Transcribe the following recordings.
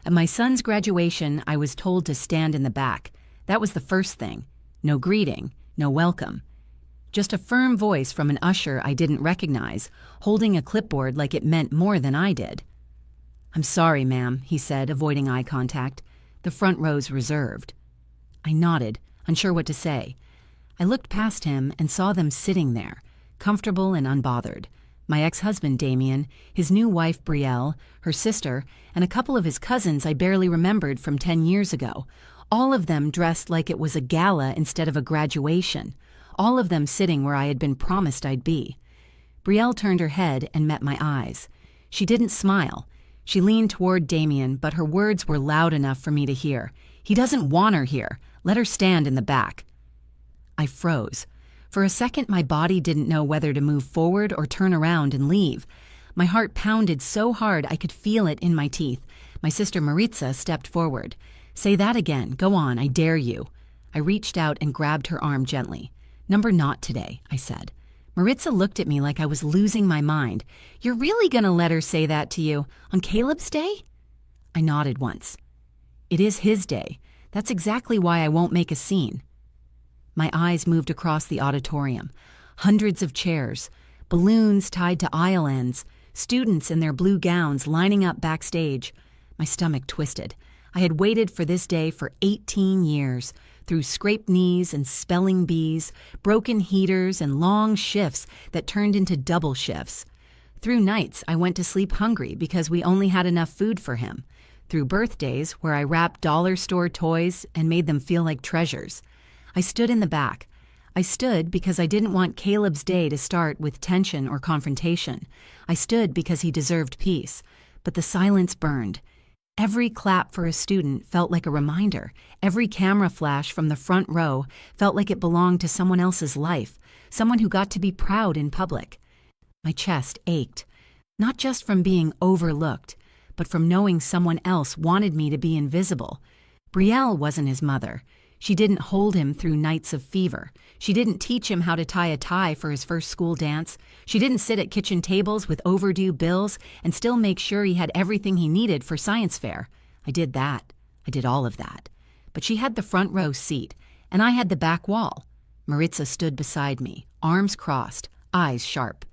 At my son's graduation, I was told to stand in the back. That was the first thing. No greeting, no welcome. Just a firm voice from an usher I didn't recognize, holding a clipboard like it meant more than I did. "I'm sorry, ma'am," he said, avoiding eye contact. The front row's reserved. I nodded, unsure what to say. I looked past him and saw them sitting there, comfortable and unbothered. My ex-husband, Damien, his new wife, Brielle, her sister, and a couple of his cousins I barely remembered from 10 years ago. All of them dressed like it was a gala instead of a graduation. All of them sitting where I had been promised I'd be. Brielle turned her head and met my eyes. She didn't smile. She leaned toward Damien, but her words were loud enough for me to hear. "He doesn't want her here. Let her stand in the back." I froze. For a second, my body didn't know whether to move forward or turn around and leave. My heart pounded so hard I could feel it in my teeth. My sister Maritza stepped forward. "Say that again. Go on, I dare you." I reached out and grabbed her arm gently. "Number not today," I said. Maritza looked at me like I was losing my mind. "You're really gonna let her say that to you? On Caleb's day?" I nodded once. "It is his day. That's exactly why I won't make a scene." My eyes moved across the auditorium. Hundreds of chairs, balloons tied to aisle ends, students in their blue gowns lining up backstage. My stomach twisted. I had waited for this day for 18 years, through scraped knees and spelling bees, broken heaters and long shifts that turned into double shifts. Through nights I went to sleep hungry because we only had enough food for him. Through birthdays where I wrapped dollar store toys and made them feel like treasures. I stood in the back. I stood because I didn't want Caleb's day to start with tension or confrontation. I stood because he deserved peace. But the silence burned. Every clap for a student felt like a reminder. Every camera flash from the front row felt like it belonged to someone else's life, someone who got to be proud in public. My chest ached, not just from being overlooked, but from knowing someone else wanted me to be invisible. Brielle wasn't his mother. She didn't hold him through nights of fever. She didn't teach him how to tie a tie for his first school dance. She didn't sit at kitchen tables with overdue bills and still make sure he had everything he needed for science fair. I did that. I did all of that. But she had the front row seat, and I had the back wall. Maritza stood beside me, arms crossed, eyes sharp.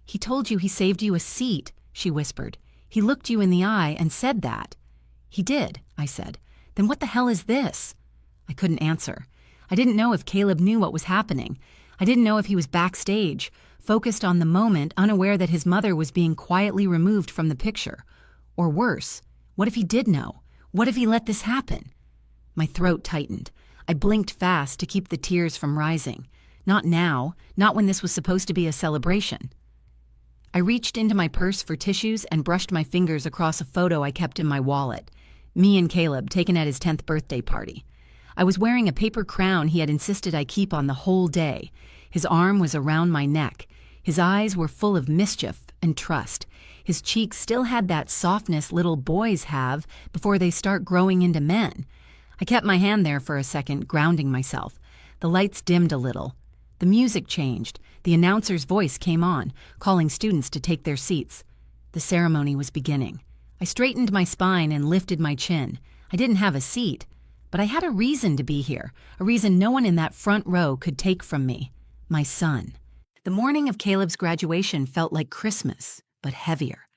"He told you he saved you a seat," she whispered. "He looked you in the eye and said that." "He did," I said. "Then what the hell is this?" I couldn't answer. I didn't know if Caleb knew what was happening. I didn't know if he was backstage, focused on the moment, unaware that his mother was being quietly removed from the picture. Or worse, what if he did know? What if he let this happen? My throat tightened. I blinked fast to keep the tears from rising. Not now, not when this was supposed to be a celebration. I reached into my purse for tissues and brushed my fingers across a photo I kept in my wallet. Me and Caleb taken at his 10th birthday party. I was wearing a paper crown he had insisted I keep on the whole day. His arm was around my neck. His eyes were full of mischief and trust. His cheeks still had that softness little boys have before they start growing into men. I kept my hand there for a second, grounding myself. The lights dimmed a little. The music changed. The announcer's voice came on, calling students to take their seats. The ceremony was beginning. I straightened my spine and lifted my chin. I didn't have a seat. But I had a reason to be here, a reason no one in that front row could take from me. My son. The morning of Caleb's graduation felt like Christmas, but heavier.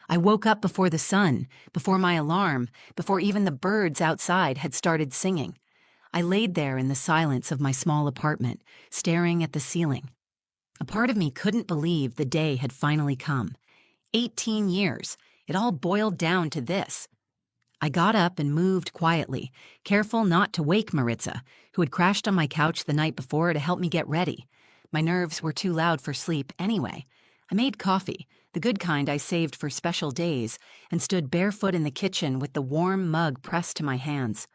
I woke up before the sun, before my alarm, before even the birds outside had started singing. I laid there in the silence of my small apartment, staring at the ceiling. A part of me couldn't believe the day had finally come. 18 years. It all boiled down to this. I got up and moved quietly, careful not to wake Maritza, who had crashed on my couch the night before to help me get ready. My nerves were too loud for sleep anyway. I made coffee, the good kind I saved for special days, and stood barefoot in the kitchen with the warm mug pressed to my hands.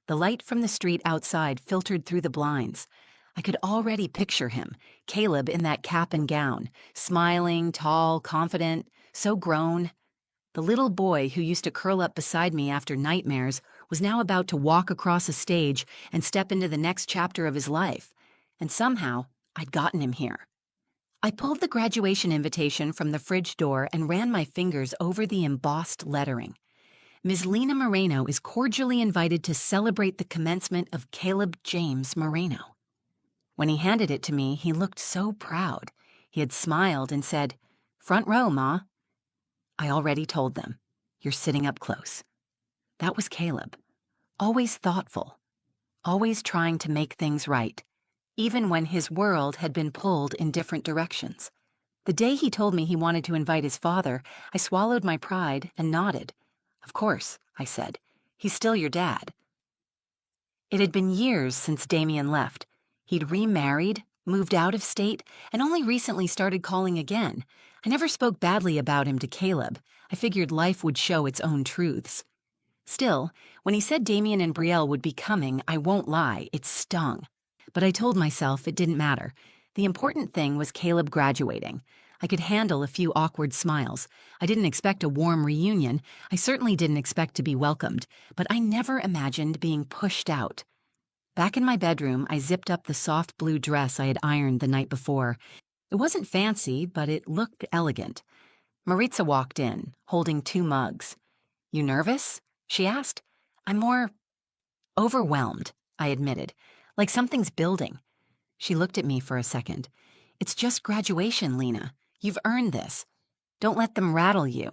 The light from the street outside filtered through the blinds. I could already picture him, Caleb in that cap and gown, smiling, tall, confident, so grown. The little boy who used to curl up beside me after nightmares was now about to walk across a stage and step into the next chapter of his life. And somehow, I'd gotten him here. I pulled the graduation invitation from the fridge door and ran my fingers over the embossed lettering. Ms. Lena Moreno is cordially invited to celebrate the commencement of Caleb James Moreno. When he handed it to me, he looked so proud. He had smiled and said, "Front row, Ma." I already told them, "You're sitting up close." That was Caleb. Always thoughtful. Always trying to make things right, even when his world had been pulled in different directions. The day he told me he wanted to invite his father, I swallowed my pride and nodded. "Of course," I said. "He's still your dad." It had been years since Damien left. He'd remarried, moved out of state, and only recently started calling again. I never spoke badly about him to Caleb. I figured life would show its own truths. Still, when he said Damien and Brielle would be coming, I won't lie, it stung. But I told myself it didn't matter. The important thing was Caleb graduating. I could handle a few awkward smiles. I didn't expect a warm reunion. I certainly didn't expect to be welcomed. But I never imagined being pushed out. Back in my bedroom, I zipped up the soft blue dress I had ironed the night before. It wasn't fancy, but it looked elegant. Maritza walked in, holding 2 mugs. "You nervous?" she asked. "I'm more overwhelmed," I admitted, "like something's building." She looked at me for a second. "It's just graduation, Lena. You've earned this. Don't let them rattle you."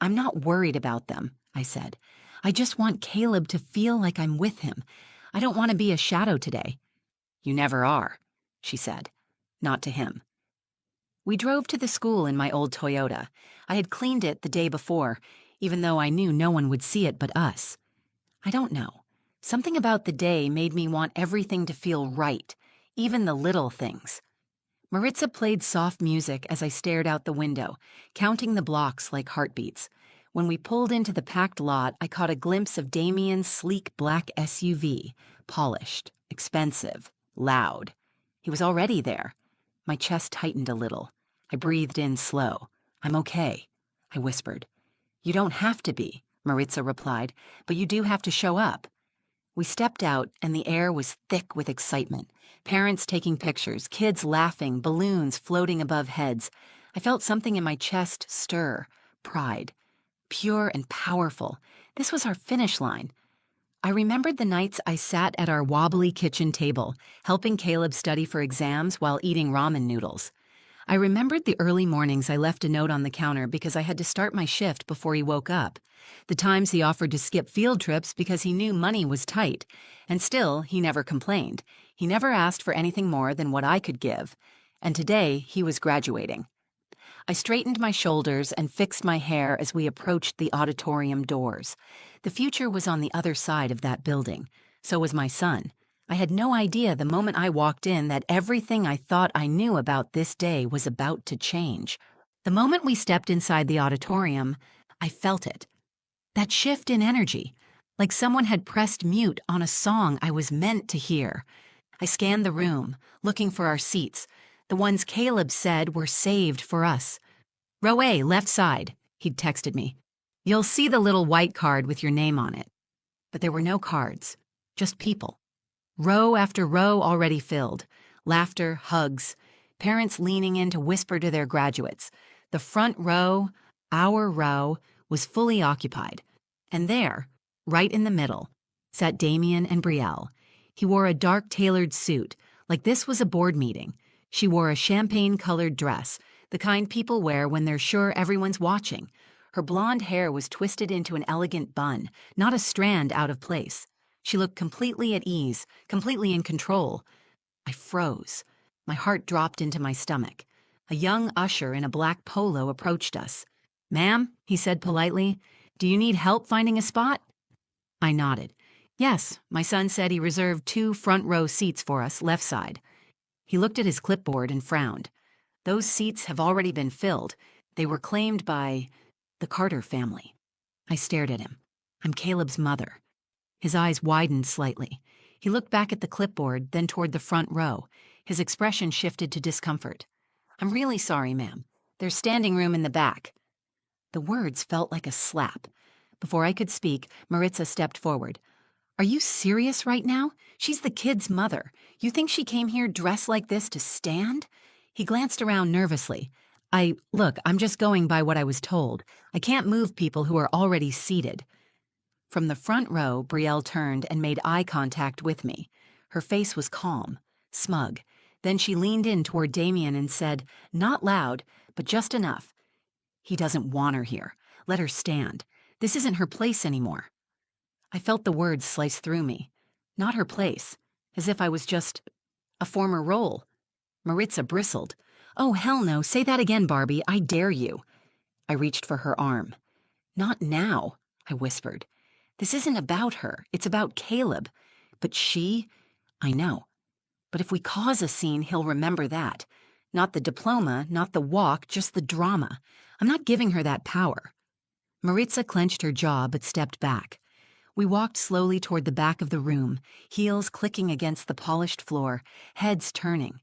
"I'm not worried about them," I said. "I just want Caleb to feel like I'm with him. I don't want to be a shadow today." "You never are," she said. Not to him. We drove to the school in my old Toyota. I had cleaned it the day before, even though I knew no one would see it but us. I don't know. Something about the day made me want everything to feel right, even the little things. Maritza played soft music as I stared out the window, counting the blocks like heartbeats. When we pulled into the packed lot, I caught a glimpse of Damien's sleek black SUV, polished, expensive, loud. He was already there. My chest tightened a little. I breathed in slow. "I'm okay," I whispered. "You don't have to be," Maritza replied, "but you do have to show up." We stepped out, and the air was thick with excitement. Parents taking pictures, kids laughing, balloons floating above heads. I felt something in my chest stir, pride. Pure and powerful. This was our finish line. I remembered the nights I sat at our wobbly kitchen table, helping Caleb study for exams while eating ramen noodles. I remembered the early mornings I left a note on the counter because I had to start my shift before he woke up. The times he offered to skip field trips because he knew money was tight. And still, he never complained. He never asked for anything more than what I could give. And today, he was graduating. I straightened my shoulders and fixed my hair as we approached the auditorium doors. The future was on the other side of that building. So was my son. I had no idea the moment I walked in that everything I thought I knew about this day was about to change. The moment we stepped inside the auditorium, I felt it. That shift in energy, like someone had pressed mute on a song I was meant to hear. I scanned the room, looking for our seats, the ones Caleb said were saved for us. "Row A, left side," he'd texted me. "You'll see the little white card with your name on it." But there were no cards, just people. Row after row already filled. Laughter, hugs, parents leaning in to whisper to their graduates. The front row, our row, was fully occupied. And there, right in the middle, sat Damien and Brielle. He wore a dark tailored suit, like this was a board meeting. She wore a champagne-colored dress, the kind people wear when they're sure everyone's watching. Her blonde hair was twisted into an elegant bun, not a strand out of place. She looked completely at ease, completely in control. I froze. My heart dropped into my stomach. A young usher in a black polo approached us. "Ma'am," he said politely, "do you need help finding a spot?" I nodded. "Yes, my son said he reserved 2 front row seats for us, left side." He looked at his clipboard and frowned. "Those seats have already been filled. They were claimed by the Carter family." I stared at him. I'm Caleb's mother. His eyes widened slightly. He looked back at the clipboard, then toward the front row. His expression shifted to discomfort. "I'm really sorry, ma'am. There's standing room in the back." The words felt like a slap. Before I could speak, Maritza stepped forward. "Are you serious right now? She's the kid's mother. You think she came here dressed like this to stand?" He glanced around nervously. Look, I'm just going by what I was told. I can't move people who are already seated." From the front row, Brielle turned and made eye contact with me. Her face was calm, smug. Then she leaned in toward Damien and said, not loud, but just enough. He doesn't want her here. Let her stand. This isn't her place anymore. I felt the words slice through me. Not her place. As if I was just a former role. Maritza bristled. Oh, hell no. Say that again, Barbie. I dare you. I reached for her arm. Not now, I whispered. This isn't about her. It's about Caleb. But she? I know. But if we cause a scene, he'll remember that. Not the diploma, not the walk, just the drama. I'm not giving her that power. Maritza clenched her jaw but stepped back. We walked slowly toward the back of the room, heels clicking against the polished floor, heads turning.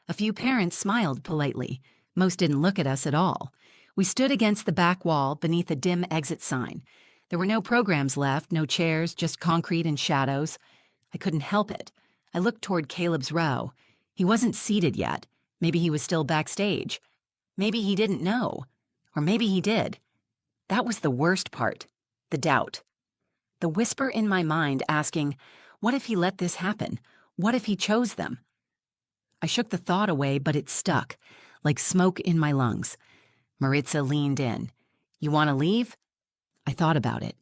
A few parents smiled politely. Most didn't look at us at all. We stood against the back wall beneath a dim exit sign. There were no programs left, no chairs, just concrete and shadows. I couldn't help it. I looked toward Caleb's row. He wasn't seated yet. Maybe he was still backstage. Maybe he didn't know. Or maybe he did. That was the worst part. The doubt. The whisper in my mind asking, what if he let this happen? What if he chose them? I shook the thought away, but it stuck, like smoke in my lungs. Maritza leaned in. You want to leave? I thought about it.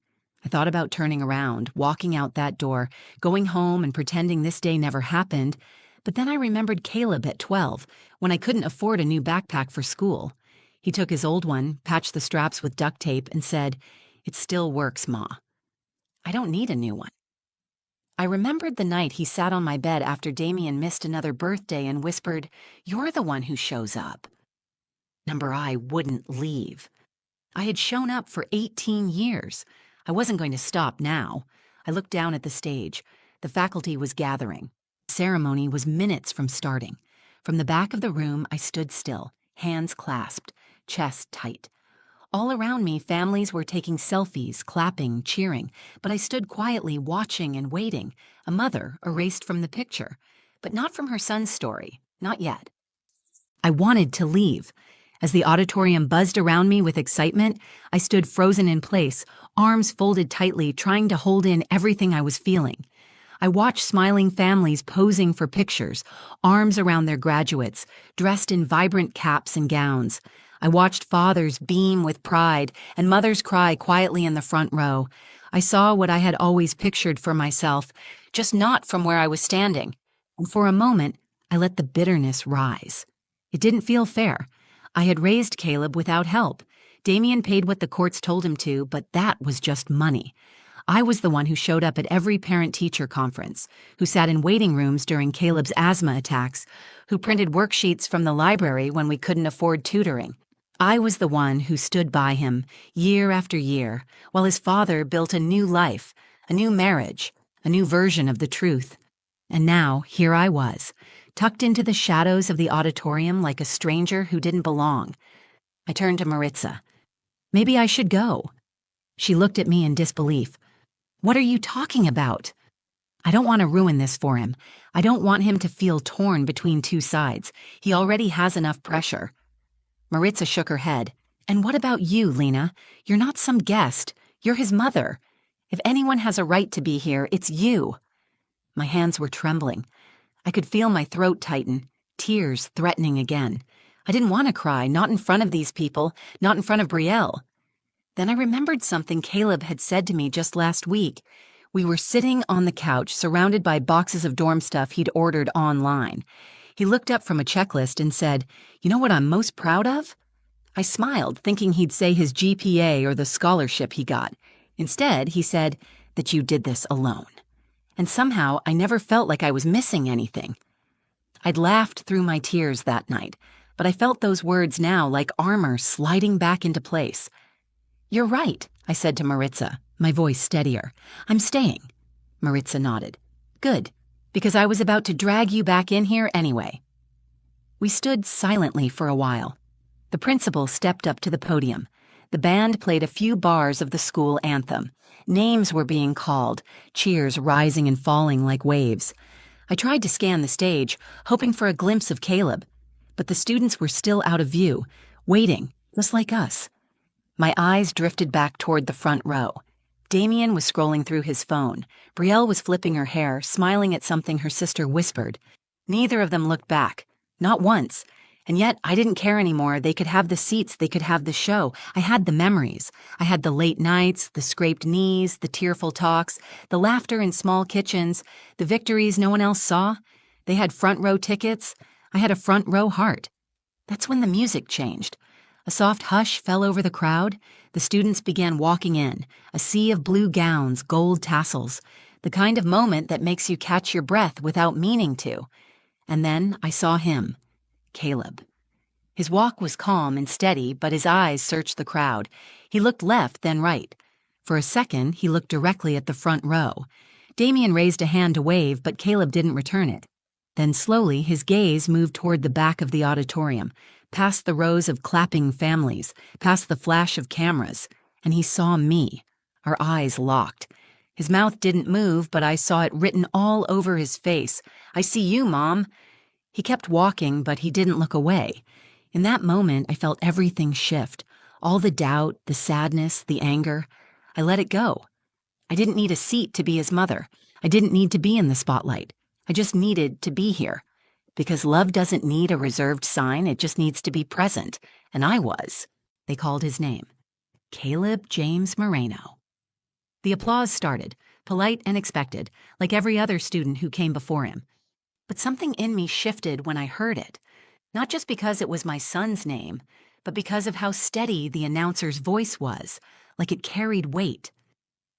I thought about turning around, walking out that door, going home and pretending this day never happened. But then I remembered Caleb at 12, when I couldn't afford a new backpack for school. He took his old one, patched the straps with duct tape, and said, "It still works, Ma. I don't need a new one." I remembered the night he sat on my bed after Damien missed another birthday and whispered, "You're the one who shows up." Number I wouldn't leave. I had shown up for 18 years. I wasn't going to stop now. I looked down at the stage. The faculty was gathering. The ceremony was minutes from starting. From the back of the room, I stood still, hands clasped, chest tight. All around me, families were taking selfies, clapping, cheering, but I stood quietly watching and waiting, a mother erased from the picture, but not from her son's story, not yet. I wanted to leave. As the auditorium buzzed around me with excitement, I stood frozen in place, arms folded tightly, trying to hold in everything I was feeling. I watched smiling families posing for pictures, arms around their graduates, dressed in vibrant caps and gowns. I watched fathers beam with pride and mothers cry quietly in the front row. I saw what I had always pictured for myself, just not from where I was standing. And for a moment, I let the bitterness rise. It didn't feel fair. I had raised Caleb without help. Damien paid what the courts told him to, but that was just money. I was the one who showed up at every parent-teacher conference, who sat in waiting rooms during Caleb's asthma attacks, who printed worksheets from the library when we couldn't afford tutoring. I was the one who stood by him, year after year, while his father built a new life, a new marriage, a new version of the truth. And now, here I was, tucked into the shadows of the auditorium like a stranger who didn't belong. I turned to Maritza. Maybe I should go. She looked at me in disbelief. What are you talking about? I don't want to ruin this for him. I don't want him to feel torn between two sides. He already has enough pressure. Maritza shook her head. And what about you, Lena? You're not some guest. You're his mother. If anyone has a right to be here, it's you. My hands were trembling. I could feel my throat tighten, tears threatening again. I didn't want to cry, not in front of these people, not in front of Brielle. Then I remembered something Caleb had said to me just last week. We were sitting on the couch, surrounded by boxes of dorm stuff he'd ordered online. He looked up from a checklist and said, "You know what I'm most proud of?" I smiled, thinking he'd say his GPA or the scholarship he got. Instead, he said, "That you did this alone." And somehow, I never felt like I was missing anything. I'd laughed through my tears that night, but I felt those words now like armor sliding back into place. "You're right," I said to Maritza, my voice steadier. "I'm staying." Maritza nodded. "Good, because I was about to drag you back in here anyway." We stood silently for a while. The principal stepped up to the podium. The band played a few bars of the school anthem. Names were being called, cheers rising and falling like waves. I tried to scan the stage, hoping for a glimpse of Caleb, but the students were still out of view, waiting, just like us. My eyes drifted back toward the front row. Damien was scrolling through his phone. Brielle was flipping her hair, smiling at something her sister whispered. Neither of them looked back. Not once. And yet, I didn't care anymore. They could have the seats, they could have the show. I had the memories. I had the late nights, the scraped knees, the tearful talks, the laughter in small kitchens, the victories no one else saw. They had front row tickets. I had a front row heart. That's when the music changed. A soft hush fell over the crowd. The students began walking in, a sea of blue gowns, gold tassels, the kind of moment that makes you catch your breath without meaning to. And then I saw him, Caleb. His walk was calm and steady, but his eyes searched the crowd. He looked left, then right. For a second, he looked directly at the front row. Damien raised a hand to wave, but Caleb didn't return it. Then slowly, his gaze moved toward the back of the auditorium, past the rows of clapping families, past the flash of cameras, and he saw me. Our eyes locked. His mouth didn't move, but I saw it written all over his face. "I see you, Mom." He kept walking, but he didn't look away. In that moment, I felt everything shift. All the doubt, the sadness, the anger. I let it go. I didn't need a seat to be his mother. I didn't need to be in the spotlight. I just needed to be here. Because love doesn't need a reserved sign, it just needs to be present. And I was. They called his name. Caleb James Moreno. The applause started, polite and expected, like every other student who came before him. But something in me shifted when I heard it. Not just because it was my son's name, but because of how steady the announcer's voice was, like it carried weight.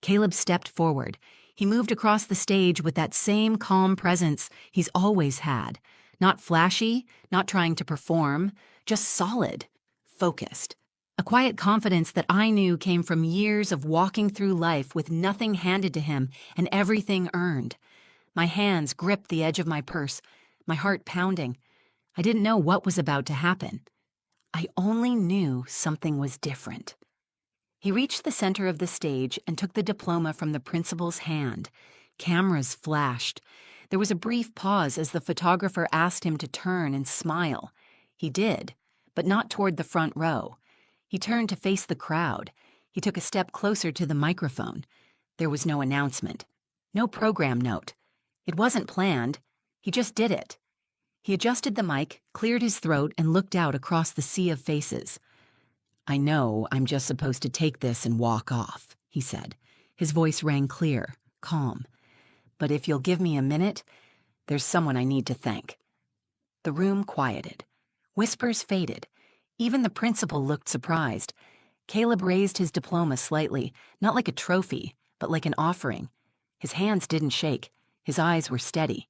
Caleb stepped forward. He moved across the stage with that same calm presence he's always had. Not flashy, not trying to perform, just solid, focused. A quiet confidence that I knew came from years of walking through life with nothing handed to him and everything earned. My hands gripped the edge of my purse, my heart pounding. I didn't know what was about to happen. I only knew something was different. He reached the center of the stage and took the diploma from the principal's hand. Cameras flashed. There was a brief pause as the photographer asked him to turn and smile. He did, but not toward the front row. He turned to face the crowd. He took a step closer to the microphone. There was no announcement, no program note. It wasn't planned. He just did it. He adjusted the mic, cleared his throat, and looked out across the sea of faces. "I know I'm just supposed to take this and walk off," he said. His voice rang clear, calm. "But if you'll give me a minute, there's someone I need to thank." The room quieted. Whispers faded. Even the principal looked surprised. Caleb raised his diploma slightly, not like a trophy, but like an offering. His hands didn't shake. His eyes were steady.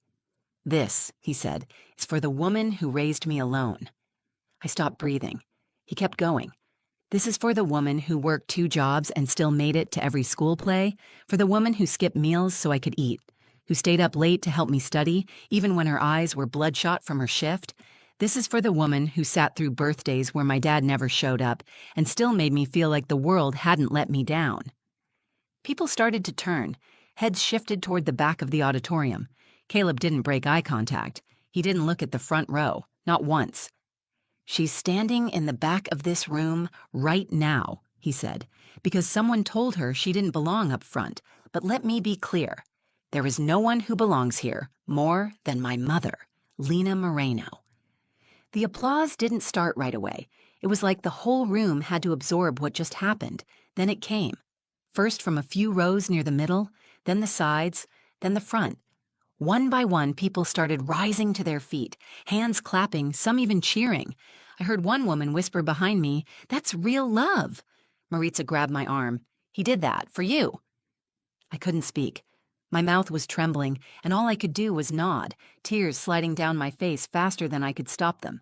"This," he said, "is for the woman who raised me alone." I stopped breathing. He kept going. "This is for the woman who worked 2 jobs and still made it to every school play, for the woman who skipped meals so I could eat, who stayed up late to help me study, even when her eyes were bloodshot from her shift. This is for the woman who sat through birthdays where my dad never showed up and still made me feel like the world hadn't let me down." People started to turn. Heads shifted toward the back of the auditorium. Caleb didn't break eye contact. He didn't look at the front row, not once. "She's standing in the back of this room right now," he said, "because someone told her she didn't belong up front. But let me be clear. There is no one who belongs here more than my mother, Lena Moreno." The applause didn't start right away. It was like the whole room had to absorb what just happened. Then it came. First from a few rows near the middle, then the sides, then the front. One by one, people started rising to their feet, hands clapping, some even cheering. I heard one woman whisper behind me, "That's real love." Maritza grabbed my arm. "He did that, for you." I couldn't speak. My mouth was trembling, and all I could do was nod, tears sliding down my face faster than I could stop them.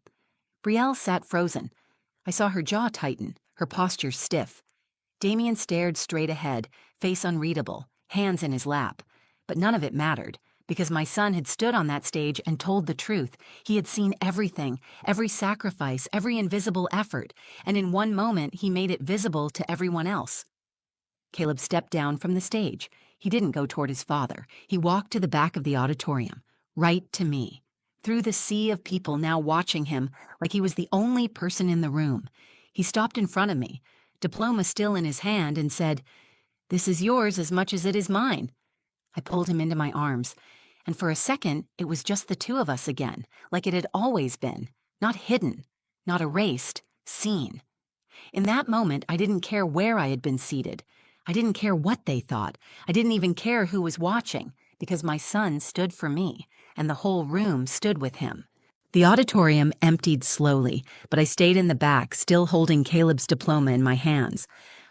Brielle sat frozen. I saw her jaw tighten, her posture stiff. Damien stared straight ahead, face unreadable, hands in his lap. But none of it mattered, because my son had stood on that stage and told the truth. He had seen everything, every sacrifice, every invisible effort, and in one moment he made it visible to everyone else. Caleb stepped down from the stage. He didn't go toward his father. He walked to the back of the auditorium, right to me, through the sea of people now watching him like he was the only person in the room. He stopped in front of me, diploma still in his hand, and said, This is yours as much as it is mine. I pulled him into my arms, and for a second it was just the two of us again, like it had always been, not hidden, not erased, seen. In that moment, I didn't care where I had been seated. I didn't care what they thought. I didn't even care who was watching, because my son stood for me, and the whole room stood with him. The auditorium emptied slowly, but I stayed in the back, still holding Caleb's diploma in my hands.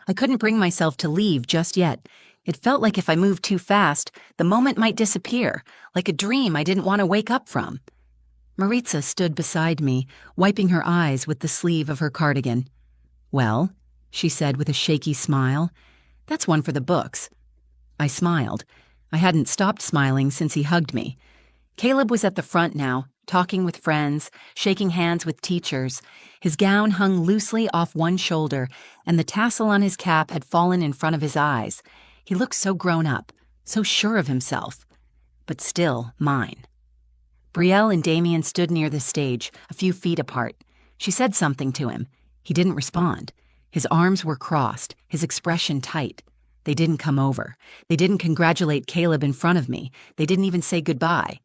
I couldn't bring myself to leave just yet. It felt like if I moved too fast, the moment might disappear, like a dream I didn't want to wake up from. Maritza stood beside me, wiping her eyes with the sleeve of her cardigan. "Well," she said with a shaky smile, "that's one for the books." I smiled. I hadn't stopped smiling since he hugged me. Caleb was at the front now, talking with friends, shaking hands with teachers. His gown hung loosely off one shoulder, and the tassel on his cap had fallen in front of his eyes. He looked so grown up, so sure of himself, but still mine. Brielle and Damien stood near the stage, a few feet apart. She said something to him. He didn't respond. His arms were crossed, his expression tight. They didn't come over. They didn't congratulate Caleb in front of me. They didn't even say goodbye.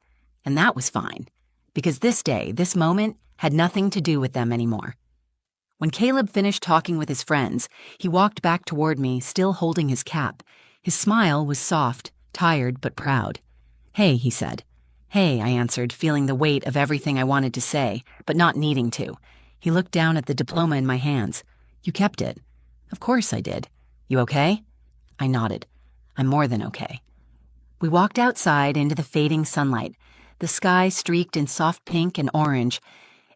And that was fine, because this day, this moment, had nothing to do with them anymore. When Caleb finished talking with his friends, he walked back toward me, still holding his cap. His smile was soft, tired, but proud. "Hey," he said. "Hey," I answered, feeling the weight of everything I wanted to say, but not needing to. He looked down at the diploma in my hands. "You kept it." "Of course I did. You okay?" I nodded. "I'm more than okay." We walked outside into the fading sunlight, the sky streaked in soft pink and orange.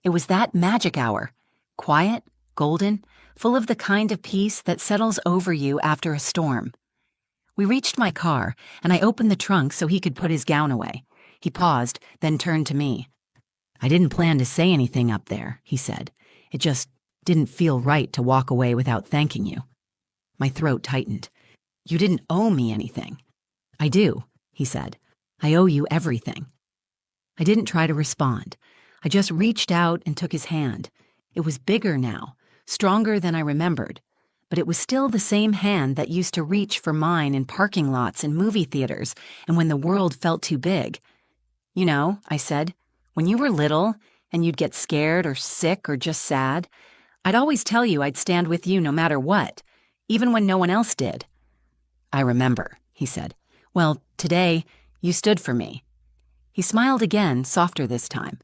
It was that magic hour. Quiet, golden, full of the kind of peace that settles over you after a storm. We reached my car, and I opened the trunk so he could put his gown away. He paused, then turned to me. "I didn't plan to say anything up there," he said. "It just didn't feel right to walk away without thanking you." My throat tightened. "You didn't owe me anything." "I do," he said. "I owe you everything." I didn't try to respond. I just reached out and took his hand. It was bigger now, stronger than I remembered, but it was still the same hand that used to reach for mine in parking lots and movie theaters and when the world felt too big. "You know," I said, "when you were little and you'd get scared or sick or just sad, I'd always tell you I'd stand with you no matter what, even when no one else did." "I remember," he said. "Well, today, you stood for me." He smiled again, softer this time.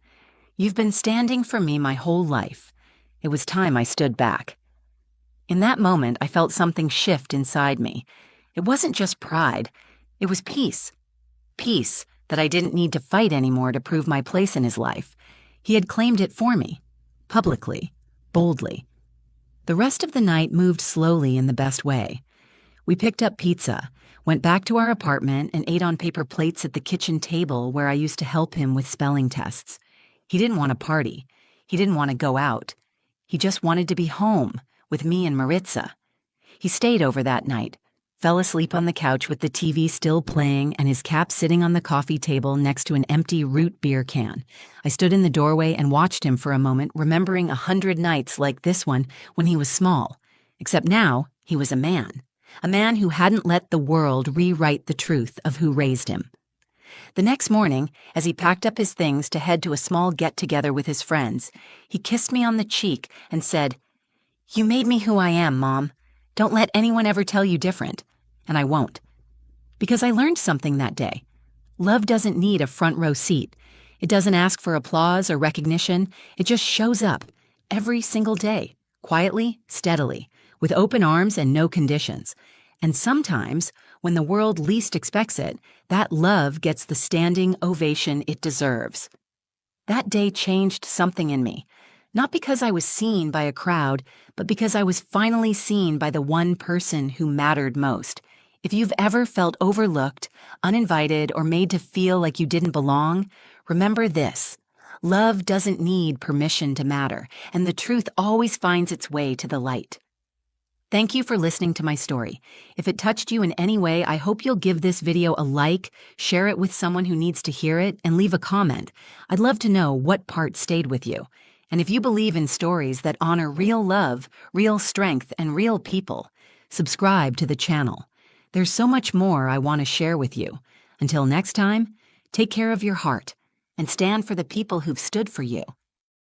"You've been standing for me my whole life. It was time I stood back." In that moment, I felt something shift inside me. It wasn't just pride. It was peace. Peace that I didn't need to fight anymore to prove my place in his life. He had claimed it for me, publicly, boldly. The rest of the night moved slowly in the best way. We picked up pizza, went back to our apartment, and ate on paper plates at the kitchen table where I used to help him with spelling tests. He didn't want to party. He didn't want to go out. He just wanted to be home with me and Maritza. He stayed over that night, fell asleep on the couch with the TV still playing and his cap sitting on the coffee table next to an empty root beer can. I stood in the doorway and watched him for a moment, remembering 100 nights like this one when he was small. Except now, he was a man who hadn't let the world rewrite the truth of who raised him. The next morning, as he packed up his things to head to a small get-together with his friends, he kissed me on the cheek and said, "You made me who I am, Mom. Don't let anyone ever tell you different." And I won't. Because I learned something that day. Love doesn't need a front row seat. It doesn't ask for applause or recognition. It just shows up every single day, quietly, steadily, with open arms and no conditions. And sometimes, when the world least expects it, that love gets the standing ovation it deserves. That day changed something in me. Not because I was seen by a crowd, but because I was finally seen by the one person who mattered most. If you've ever felt overlooked, uninvited, or made to feel like you didn't belong, remember this. Love doesn't need permission to matter, and the truth always finds its way to the light. Thank you for listening to my story. If it touched you in any way, I hope you'll give this video a like, share it with someone who needs to hear it, and leave a comment. I'd love to know what part stayed with you. And if you believe in stories that honor real love, real strength, and real people, subscribe to the channel. There's so much more I want to share with you. Until next time, take care of your heart and stand for the people who've stood for you.